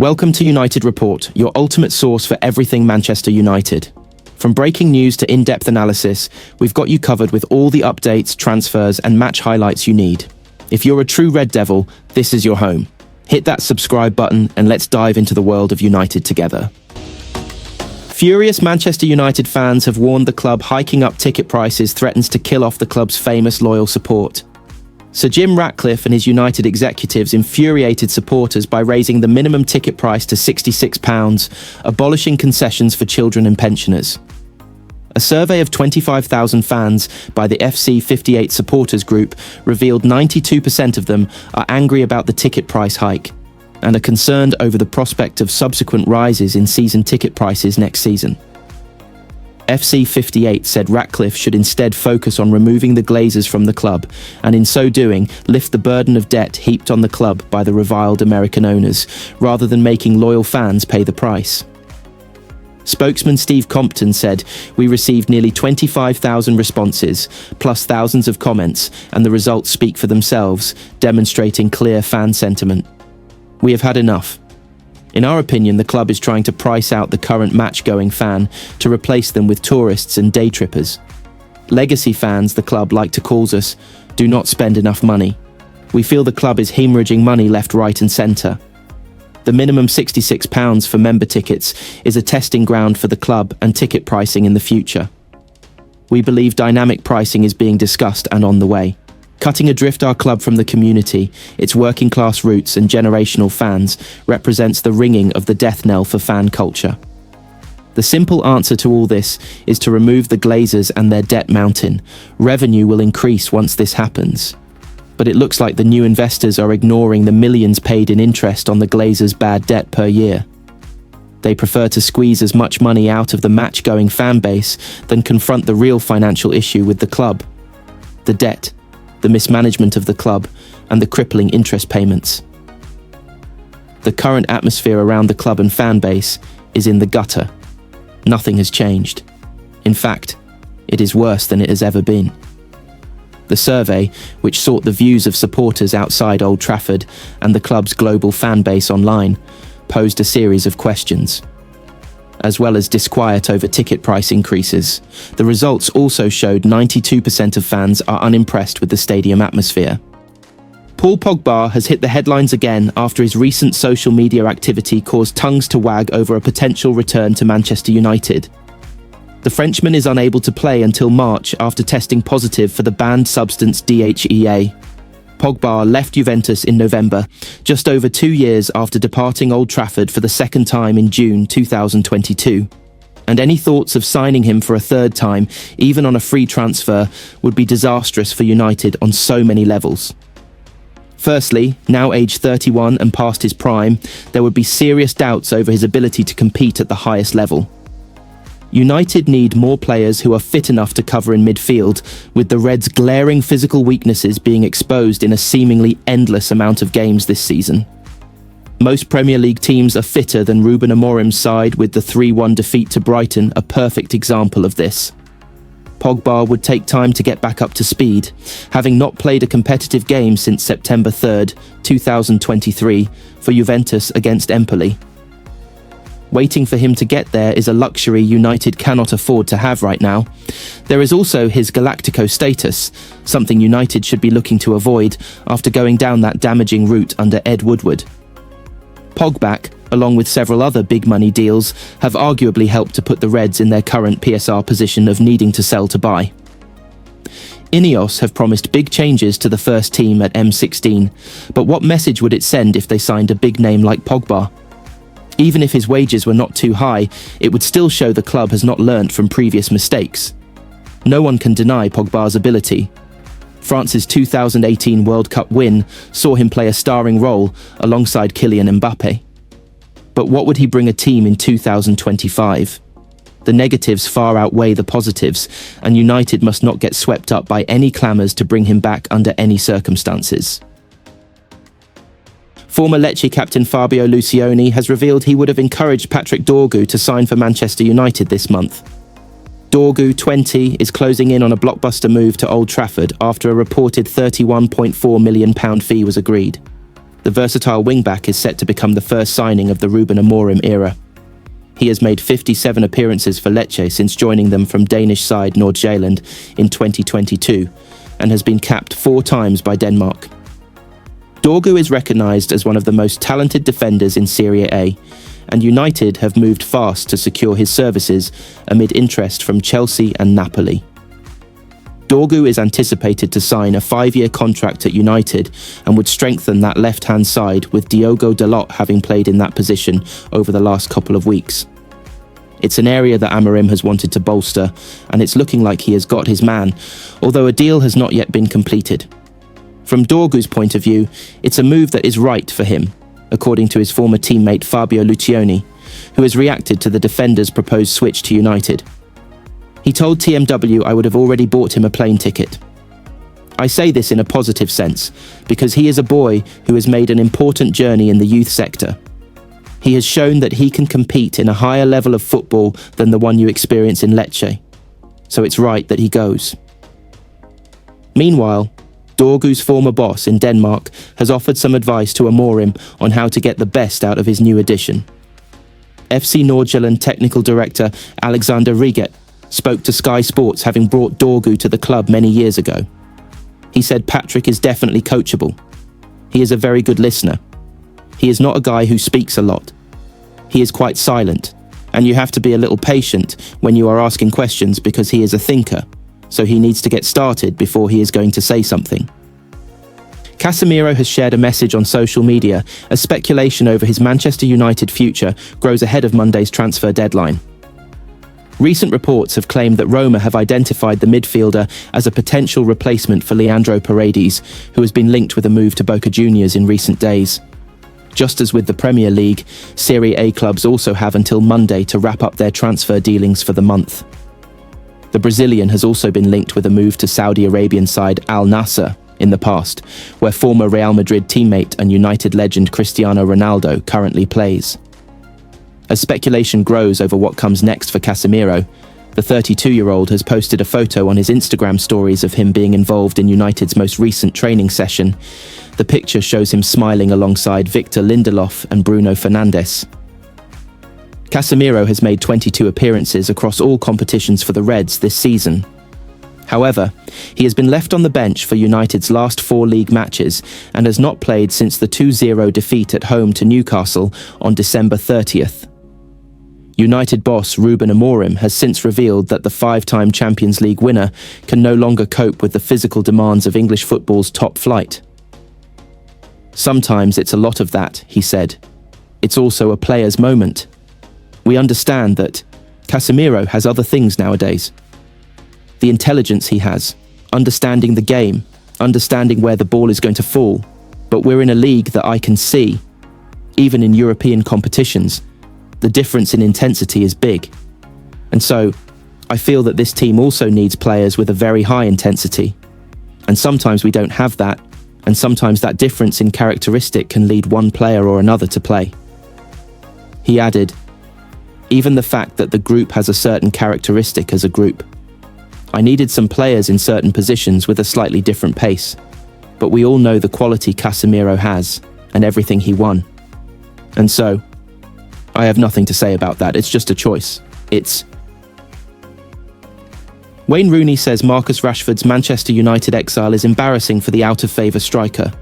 Welcome to United Report, your ultimate source for everything Manchester United. From breaking news to in-depth analysis, we've got you covered with all the updates, transfers, and match highlights you need. If you're a true Red Devil, this is your home. Hit that subscribe button and let's dive into the world of United together. Furious Manchester United fans have warned the club hiking up ticket prices threatens to kill off the club's famous loyal support. Sir Jim Ratcliffe and his United executives infuriated supporters by raising the minimum ticket price to £66, abolishing concessions for children and pensioners. A survey of 25,000 fans by the FC 58 supporters group revealed 92% of them are angry about the ticket price hike and are concerned over the prospect of subsequent rises in season ticket prices next season. FC 58 said Ratcliffe should instead focus on removing the Glazers from the club and in so doing lift the burden of debt heaped on the club by the reviled American owners, rather than making loyal fans pay the price. Spokesman Steve Compton said, "We received nearly 25,000 responses, plus thousands of comments, and the results speak for themselves, demonstrating clear fan sentiment. We have had enough. In our opinion, the club is trying to price out the current match-going fan to replace them with tourists and day trippers. Legacy fans, the club like to call us, do not spend enough money. We feel the club is hemorrhaging money left, right and centre. The minimum £66 for member tickets is a testing ground for the club and ticket pricing in the future. We believe dynamic pricing is being discussed and on the way. Cutting adrift our club from the community, its working class roots and generational fans represents the ringing of the death knell for fan culture. The simple answer to all this is to remove the Glazers and their debt mountain. Revenue will increase once this happens. But it looks like the new investors are ignoring the millions paid in interest on the Glazers' bad debt per year. They prefer to squeeze as much money out of the match-going fan base than confront the real financial issue with the club: the debt, the mismanagement of the club, and the crippling interest payments. The current atmosphere around the club and fan base is in the gutter. Nothing has changed. In fact, it is worse than it has ever been. The survey, which sought the views of supporters outside Old Trafford and the club's global fan base online, posed a series of questions. As well as disquiet over ticket price increases, the results also showed 92% of fans are unimpressed with the stadium atmosphere. Paul Pogba has hit the headlines again after his recent social media activity caused tongues to wag over a potential return to Manchester United. The Frenchman is unable to play until March after testing positive for the banned substance DHEA. Pogba left Juventus in November, just over 2 years after departing Old Trafford for the second time in June 2022. And any thoughts of signing him for a third time, even on a free transfer, would be disastrous for United on so many levels. Firstly, now aged 31 and past his prime, there would be serious doubts over his ability to compete at the highest level. United need more players who are fit enough to cover in midfield, with the Reds' glaring physical weaknesses being exposed in a seemingly endless amount of games this season. Most Premier League teams are fitter than Ruben Amorim's side, with the 3-1 defeat to Brighton a perfect example of this. Pogba would take time to get back up to speed, having not played a competitive game since September 3rd, 2023, for Juventus against Empoli. Waiting for him to get there is a luxury United cannot afford to have right now. There is also his Galactico status, something United should be looking to avoid after going down that damaging route under Ed Woodward. Pogba, along with several other big money deals, have arguably helped to put the Reds in their current PSR position of needing to sell to buy. Ineos have promised big changes to the first team at M16, but what message would it send if they signed a big name like Pogba? Even if his wages were not too high, it would still show the club has not learnt from previous mistakes. No one can deny Pogba's ability. France's 2018 World Cup win saw him play a starring role alongside Kylian Mbappe. But what would he bring a team in 2025? The negatives far outweigh the positives, and United must not get swept up by any clamours to bring him back under any circumstances. Former Lecce captain Fabio Lucioni has revealed he would have encouraged Patrick Dorgu to sign for Manchester United this month. Dorgu, 20, is closing in on a blockbuster move to Old Trafford after a reported £31.4 million fee was agreed. The versatile wingback is set to become the first signing of the Ruben Amorim era. He has made 57 appearances for Lecce since joining them from Danish side Nordsjælland in 2022 and has been capped 4 times by Denmark. Dorgu is recognised as one of the most talented defenders in Serie A, and United have moved fast to secure his services amid interest from Chelsea and Napoli. Dorgu is anticipated to sign a 5-year contract at United and would strengthen that left-hand side, with Diogo Dalot having played in that position over the last couple of weeks. It's an area that Amorim has wanted to bolster, and it's looking like he has got his man, although a deal has not yet been completed. From Dorgu's point of view, it's a move that is right for him, according to his former teammate Fabio Lucioni, who has reacted to the defender's proposed switch to United. He told TMW I would have already bought him a plane ticket. I say this in a positive sense, because he is a boy who has made an important journey in the youth sector. He has shown that he can compete in a higher level of football than the one you experience in Lecce, so it's right that he goes. Meanwhile, Dorgu's former boss in Denmark has offered some advice to Amorim on how to get the best out of his new addition. FC Nordsjælland technical director Alexander Riget spoke to Sky Sports, having brought Dorgu to the club many years ago. He said Patrick is definitely coachable. He is a very good listener. He is not a guy who speaks a lot. He is quite silent, and you have to be a little patient when you are asking questions because he is a thinker, so he needs to get started before he is going to say something. Casemiro has shared a message on social media as speculation over his Manchester United future grows ahead of Monday's transfer deadline. Recent reports have claimed that Roma have identified the midfielder as a potential replacement for Leandro Paredes, who has been linked with a move to Boca Juniors in recent days. Just as with the Premier League, Serie A clubs also have until Monday to wrap up their transfer dealings for the month. The Brazilian has also been linked with a move to Saudi Arabian side Al Nassr in the past, where former Real Madrid teammate and United legend Cristiano Ronaldo currently plays. As speculation grows over what comes next for Casemiro, the 32-year-old has posted a photo on his Instagram stories of him being involved in United's most recent training session. The picture shows him smiling alongside Victor Lindelof and Bruno Fernandes. Casemiro has made 22 appearances across all competitions for the Reds this season. However, he has been left on the bench for United's last 4 league matches and has not played since the 2-0 defeat at home to Newcastle on December 30th. United boss Ruben Amorim has since revealed that the 5-time Champions League winner can no longer cope with the physical demands of English football's top flight. Sometimes it's a lot of that, he said. It's also a player's moment. We understand that Casemiro has other things nowadays. The intelligence he has, understanding the game, understanding where the ball is going to fall. But we're in a league that I can see, even in European competitions, the difference in intensity is big. And so, I feel that this team also needs players with a very high intensity. And sometimes we don't have that, and sometimes that difference in characteristic can lead one player or another to play. He added, even the fact that the group has a certain characteristic as a group. I needed some players in certain positions with a slightly different pace, but we all know the quality Casemiro has, and everything he won. And so, I have nothing to say about that, it's just a choice. Wayne Rooney says Marcus Rashford's Manchester United exile is embarrassing for the out-of-favour striker.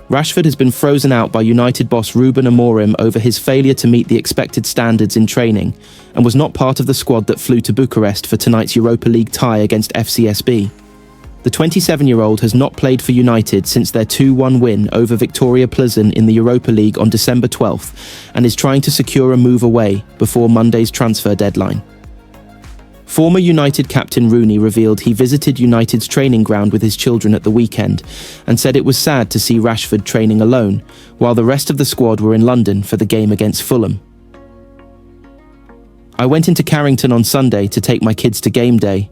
Rashford has been frozen out by United boss Ruben Amorim over his failure to meet the expected standards in training and was not part of the squad that flew to Bucharest for tonight's Europa League tie against FCSB. The 27-year-old has not played for United since their 2-1 win over Victoria Plzeň in the Europa League on December 12th and is trying to secure a move away before Monday's transfer deadline. Former United captain Rooney revealed he visited United's training ground with his children at the weekend and said it was sad to see Rashford training alone, while the rest of the squad were in London for the game against Fulham. I went into Carrington on Sunday to take my kids to game day,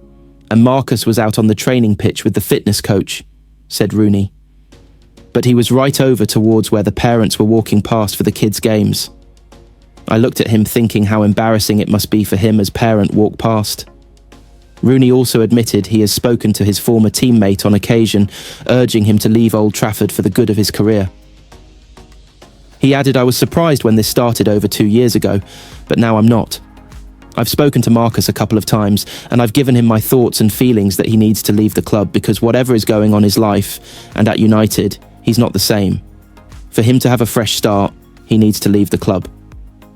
and Marcus was out on the training pitch with the fitness coach, said Rooney. But he was right over towards where the parents were walking past for the kids' games. I looked at him thinking how embarrassing it must be for him as parent walk past. Rooney also admitted he has spoken to his former teammate on occasion, urging him to leave Old Trafford for the good of his career. He added, "I was surprised when this started over 2 years ago, but now I'm not. I've spoken to Marcus a couple of times, and I've given him my thoughts and feelings that he needs to leave the club because whatever is going on in his life, and at United, he's not the same. For him to have a fresh start, he needs to leave the club.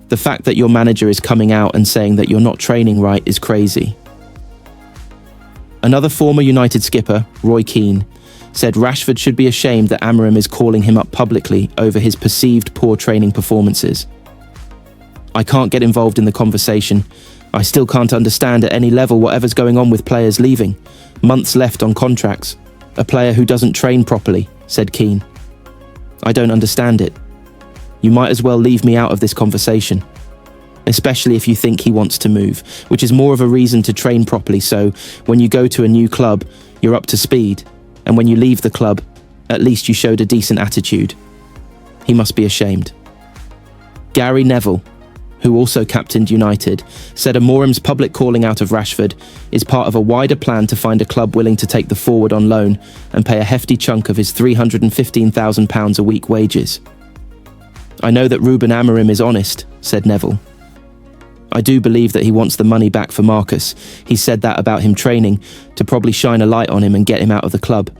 The fact that your manager is coming out and saying that you're not training right is crazy." Another former United skipper, Roy Keane, said Rashford should be ashamed that Amorim is calling him up publicly over his perceived poor training performances. "I can't get involved in the conversation. I still can't understand at any level whatever's going on with players leaving. Months left on contracts. A player who doesn't train properly," said Keane. "I don't understand it. You might as well leave me out of this conversation. Especially if you think he wants to move, which is more of a reason to train properly so when you go to a new club, you're up to speed. And when you leave the club, at least you showed a decent attitude. He must be ashamed." Gary Neville, who also captained United, said Amorim's public calling out of Rashford is part of a wider plan to find a club willing to take the forward on loan and pay a hefty chunk of his £315,000 a week wages. "I know that Ruben Amorim is honest," said Neville. "I do believe that he wants the money back for Marcus. He said that about him training, to probably shine a light on him and get him out of the club.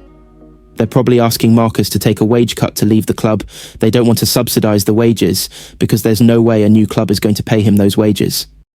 They're probably asking Marcus to take a wage cut to leave the club. They don't want to subsidise the wages because there's no way a new club is going to pay him those wages.